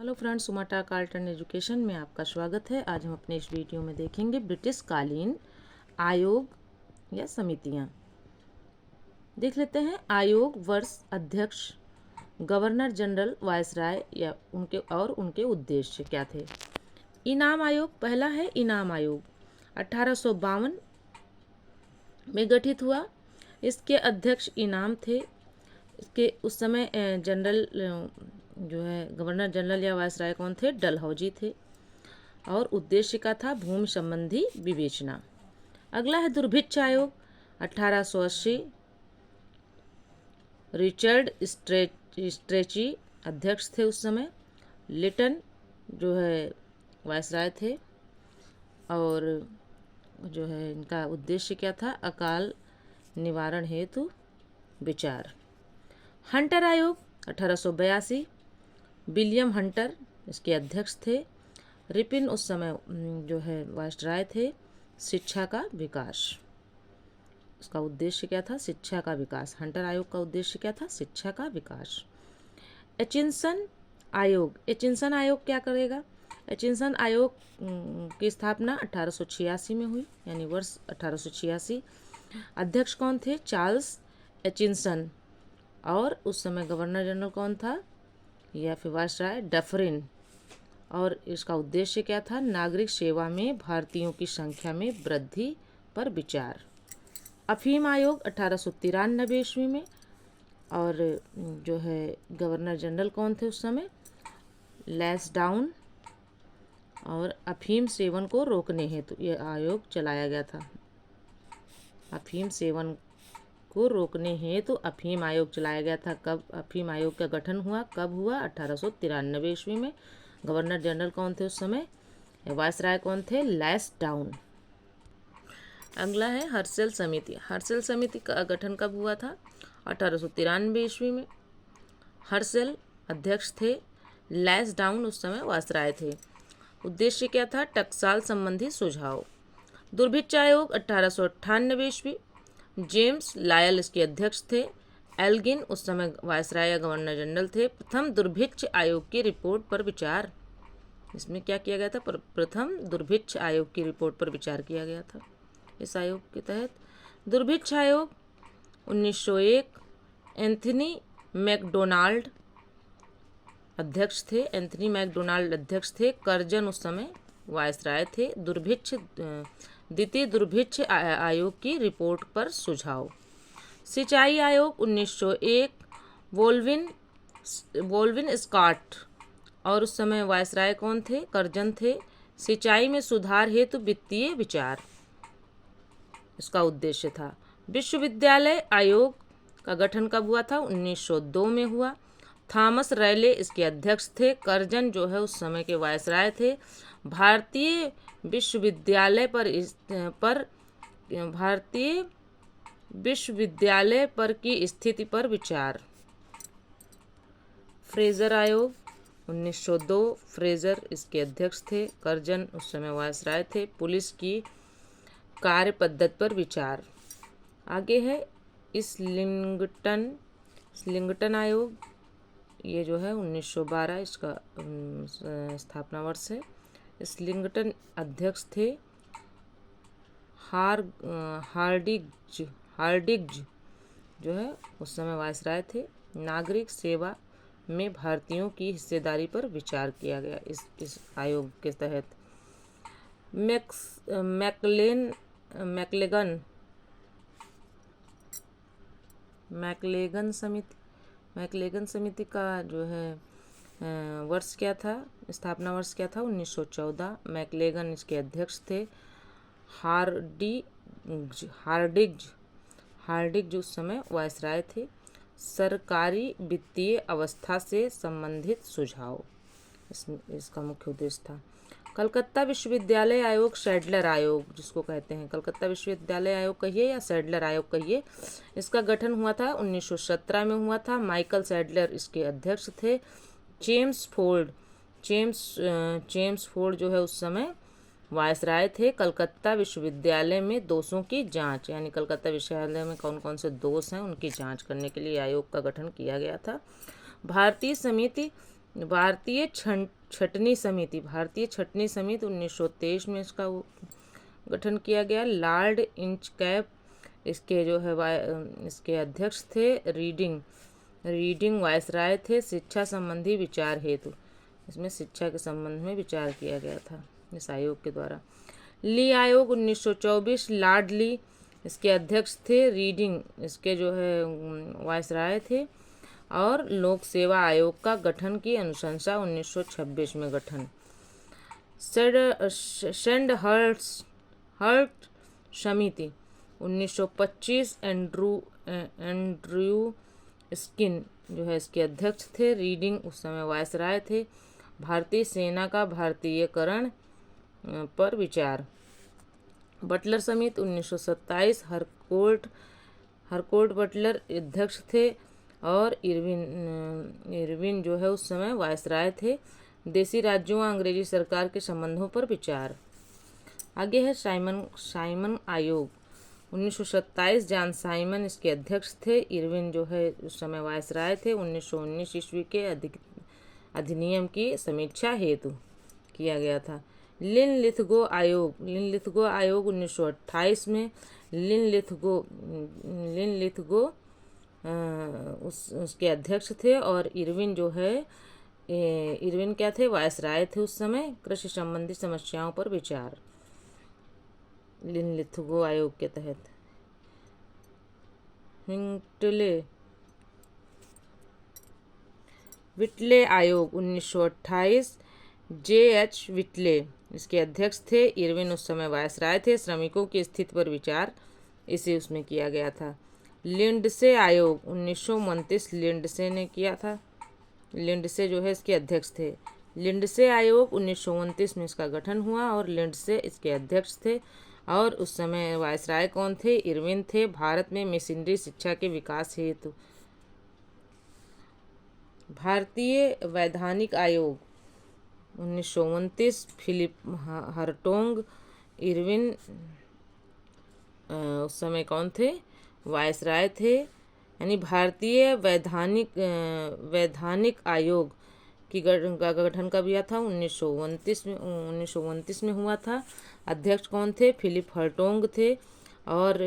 Hello friends, सुमाटा Carlton education में आपका स्वागत है। आज हम अपने इस वीडियो में देखेंगे ब्रिटिश कालीन आयोग या समितियां। देख लेते हैं। आयोग वर्ष, अध्यक्ष, गवर्नर जनरल, वायसराय या उनके उद्देश्य क्या थे। इनाम आयोग पहला है। इनाम आयोग 1852 में गठित हुआ। इसके अध्यक्ष इनाम थे। इसके उस समय जनरल जो है गवर्नर जनरल या वायसराय कौन थे? डलहौजी थे। और उद्देश्य का था भूमि संबंधी विवेचना। अगला है दुर्भिक्ष आयोग 1880। रिचर्ड स्ट्रेची अध्यक्ष थे उस समय। लिटन जो है वायसराय थे। और जो है इनका उद्देश्य क्या था? अकाल निवारण हेतु विचार। हंटर आयोग 1882। विलियम हंटर इसके अध्यक्ष थे। रिपिन उस समय जो है वायसराय थे। शिक्षा का विकास। इसका उद्देश्य क्या था? शिक्षा का विकास। हंटर आयोग का उद्देश्य क्या था? शिक्षा का विकास। एचिंसन आयोग। एचिंसन आयोग क्या करेगा? एचिंसन आयोग की स्थापना 1886 में हुई, यानी वर्ष 1886। अध्यक्ष कौन थे? चार्ल्स एचिंसन। और उस समय गवर्नर जनरल कौन था या फिर वायसराय? डफरिन। और इसका उद्देश्य क्या था? नागरिक सेवा में भारतीयों की संख्या में वृद्धि पर विचार। अफीम आयोग 1893 ईस्वी में। और जो है गवर्नर जनरल कौन थे उस समय? लैंसडाउन। और अफीम सेवन को रोकने हेतु यह आयोग चलाया गया था। अफीम सेवन को रोकने हेतु अफीम आयोग चलाया गया था। कब अफीम आयोग का गठन हुआ? कब हुआ? 1893 ईस्वी में। गवर्नर जनरल कौन थे उस समय? वायसराय कौन थे? लैंसडाउन। अगला है हर्सेल समिति। हर्सेल समिति का गठन कब हुआ था? 1893 ईस्वी में। हर्सेल अध्यक्ष थे। लैंसडाउन उस समय वायसराय थे। उद्देश्य क्या था? टकसाल संबंधी सुझाव। दुर्भिक्ष आयोग 1898 ईस्वी। जेम्स लायल इसके अध्यक्ष थे। एल्गिन उस समय वायसराय या गवर्नर जनरल थे। प्रथम दुर्भिक्ष आयोग की रिपोर्ट पर विचार। इसमें क्या किया गया था? प्रथम दुर्भिक्ष आयोग की रिपोर्ट पर विचार किया गया था। इस आयोग के तहत दुर्भिक्ष आयोग 1901। एंथनी मैकडोनाल्ड अध्यक्ष थे। एंथनी मैकडोनाल्ड अध्यक्ष थे। कर्जन उस समय वायसराय थे। द्वितीय दुर्भिक्ष आयोग की रिपोर्ट पर सुझाव। सिंचाई आयोग 1901। वोल्विन स्कॉट और उस समय वायसराय कौन थे? कर्जन थे। सिंचाई में सुधार हेतु वित्तीय विचार इसका उद्देश्य था। विश्वविद्यालय आयोग का गठन कब हुआ था? 1902 में हुआ। थॉमस रैले इसके अध्यक्ष थे। कर्जन जो है उस समय के वायसराय थे। भारतीय विश्वविद्यालय पर की स्थिति पर विचार। फ्रेजर आयोग 1902। फ्रेजर इसके अध्यक्ष थे। कर्जन उस समय वायसराय थे। पुलिस की कार्य पद्धति पर विचार। आगे है इस्लिंगटन आयोग। ये जो है 1912 इसका स्थापना वर्ष है। इस्लिंगटन अध्यक्ष थे। हार्डिग्ज जो है उस समय वायसराय थे। नागरिक सेवा में भारतीयों की हिस्सेदारी पर विचार किया गया इस आयोग के तहत। मैकलेगन समिति का जो है वर्ष क्या था? स्थापना वर्ष क्या था? 1914। मैकलेगन इसके अध्यक्ष थे। हार्डिग्ज उस समय वायसराय थे। सरकारी वित्तीय अवस्था से संबंधित सुझाव इसका मुख्य उद्देश्य था। कलकत्ता विश्वविद्यालय आयोग, सैडलर आयोग जिसको कहते हैं, कलकत्ता विश्वविद्यालय आयोग कहिए या सैडलर आयोग कहिए, इसका गठन हुआ था 1917 में हुआ था। माइकल सैडलर इसके अध्यक्ष थे। जेम्स फोर्ड जो है उस समय वायसराय थे। कलकत्ता विश्वविद्यालय में दोषों की जांच, यानी कलकत्ता विश्वविद्यालय में कौन कौन से दोष हैं उनकी जांच करने के लिए आयोग का गठन किया गया था। भारतीय समिति भारतीय छटनी समिति 1923 में इसका गठन किया गया। लॉर्ड इंचकैप इसके जो है इसके अध्यक्ष थे। रीडिंग वायसराय थे। शिक्षा संबंधी विचार हेतु, इसमें शिक्षा के संबंध में विचार किया गया था इस आयोग के द्वारा। ली आयोग 1924, लॉर्ड ली इसके अध्यक्ष थे। रीडिंग इसके जो है वायसराय थे। और लोक सेवा आयोग का गठन की अनुशंसा 1926 में गठन। सेंडहर्स्ट समिति 1925, एंड्रयू स्किन जो है इसके अध्यक्ष थे। रीडिंग उस समय वायसराय थे। भारतीय सेना का भारतीयकरण पर विचार। बटलर समिति 1927, हरकोर्ट बटलर अध्यक्ष थे। और इरविन जो है उस समय वायसराय थे। देशी राज्यों व अंग्रेजी सरकार के संबंधों पर विचार। आगे है साइमन आयोग 1927, जॉन साइमन इसके अध्यक्ष थे। इरविन जो है उस समय वायसराय थे। 1919 ईस्वी के अधिनियम की समीक्षा हेतु किया गया था। लिनलिथगो आयोग 1928 में। लिनलिथगो उसके अध्यक्ष थे। और इरविन जो है इरविन क्या थे, वायसराय थे उस समय। कृषि संबंधी समस्याओं पर विचार लिनलिथगो आयोग के तहत। विटले आयोग 1928, J.H. विटले इसके अध्यक्ष थे। इरविन उस समय वायसराय थे। श्रमिकों की स्थिति पर विचार इसे उसमें किया गया था। लिंडसे आयोग 1929 लिंडसे ने किया था। लिंडसे जो है इसके अध्यक्ष थे। लिंडसे आयोग 1929 में इसका गठन हुआ और लिंडसे इसके अध्यक्ष थे। और उस समय वायसराय कौन थे, इरविन थे। भारत में मिशनरी शिक्षा के विकास हेतु। भारतीय वैधानिक आयोग 1929, फिलिप हर्टोग। इरविन उस समय कौन थे, वायसराय थे। यानी भारतीय वैधानिक आयोग की गठन कब हुआ था, 1929 में हुआ था। अध्यक्ष कौन थे, फिलिप हर्टोग थे। और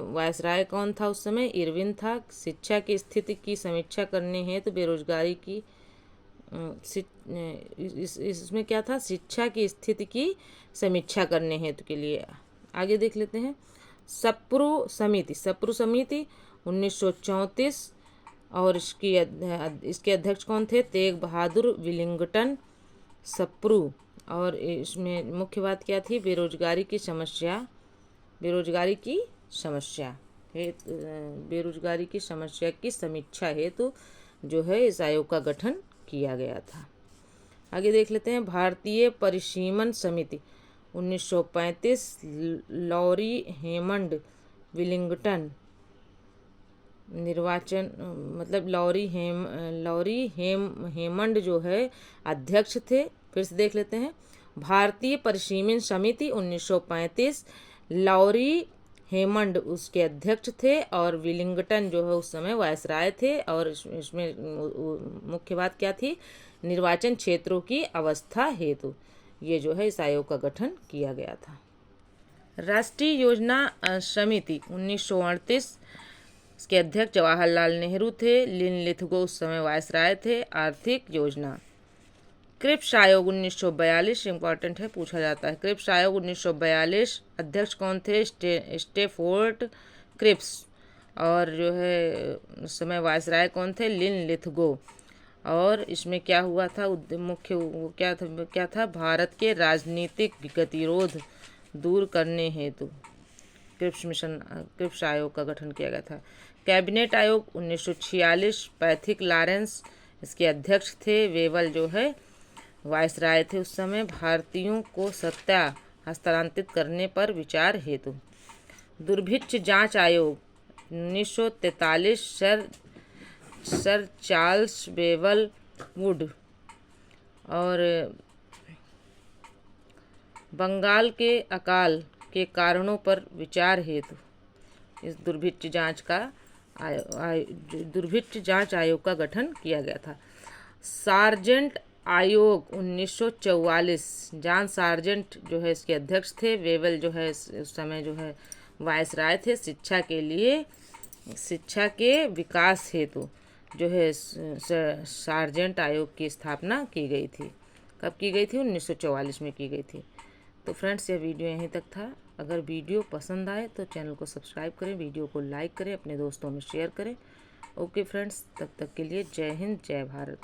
वायसराय कौन था उस समय, इरविन था। शिक्षा की स्थिति की समीक्षा करने हेतु बेरोजगारी की इसमें क्या था, शिक्षा की स्थिति की समीक्षा करने हेतु के लिए। आगे देख लेते हैं। सप्रू समिति 1934 और इसके अध्यक्ष कौन थे, तेग बहादुर विलिंगटन सप्रू। और इसमें मुख्य बात क्या थी, बेरोजगारी की समस्या की समीक्षा हेतु जो है इस आयोग का गठन किया गया था। आगे देख लेते हैं। भारतीय परिसीमन समिति 1935, लॉरी हेमंड विलिंगटन निर्वाचन मतलब लॉरी हेमंड जो है अध्यक्ष थे। फिर से देख लेते हैं। भारतीय परिसीमन समिति 1935, लॉरी हेमंड उसके अध्यक्ष थे। और विलिंगटन जो है उस समय वायसराय थे। और इसमें मुख्य बात क्या थी, निर्वाचन क्षेत्रों की अवस्था हेतु ये जो है इस आयोग का गठन किया गया था। राष्ट्रीय योजना समिति 1938, इसके अध्यक्ष जवाहरलाल नेहरू थे। लिनलिथगो उस समय वायसराय थे। आर्थिक योजना। क्रिप्स आयोग 1942 इम्पॉर्टेंट है, पूछा जाता है। क्रिप्स आयोग 1942, अध्यक्ष कौन थे, स्टेफोर्ड क्रिप्स। और जो है उस समय वायसराय कौन थे, लिनलिथगो। और इसमें क्या हुआ था, मुख्य वो क्या था, भारत के राजनीतिक गतिरोध दूर करने हेतु क्रिप्स आयोग का गठन किया गया था। कैबिनेट आयोग 1946, पैथिक लॉरेंस इसके अध्यक्ष थे। वेवल जो है वायसराय थे उस समय। भारतीयों को सत्ता हस्तांतरित करने पर विचार हेतु। दुर्भिक्ष जांच आयोग 1943, सर चार्ल्स वेवल वुड। और बंगाल के अकाल के कारणों पर विचार हेतु इस दुर्भिक्ष जांच आयोग का गठन किया गया था। सार्जेंट आयोग 1944, जॉन सार्जेंट जो है इसके अध्यक्ष थे। वेवल जो है उस समय जो है वायसराय थे। शिक्षा के लिए, शिक्षा के विकास हेतु जो है सार्जेंट आयोग की स्थापना की गई थी। कब की गई थी? 1944 में की गई थी। तो फ्रेंड्स, यह वीडियो यहीं तक था। अगर वीडियो पसंद आए तो चैनल को सब्सक्राइब करें, वीडियो को लाइक करें, अपने दोस्तों में शेयर करें। ओके फ्रेंड्स, तब तक के लिए जय हिंद, जय भारत।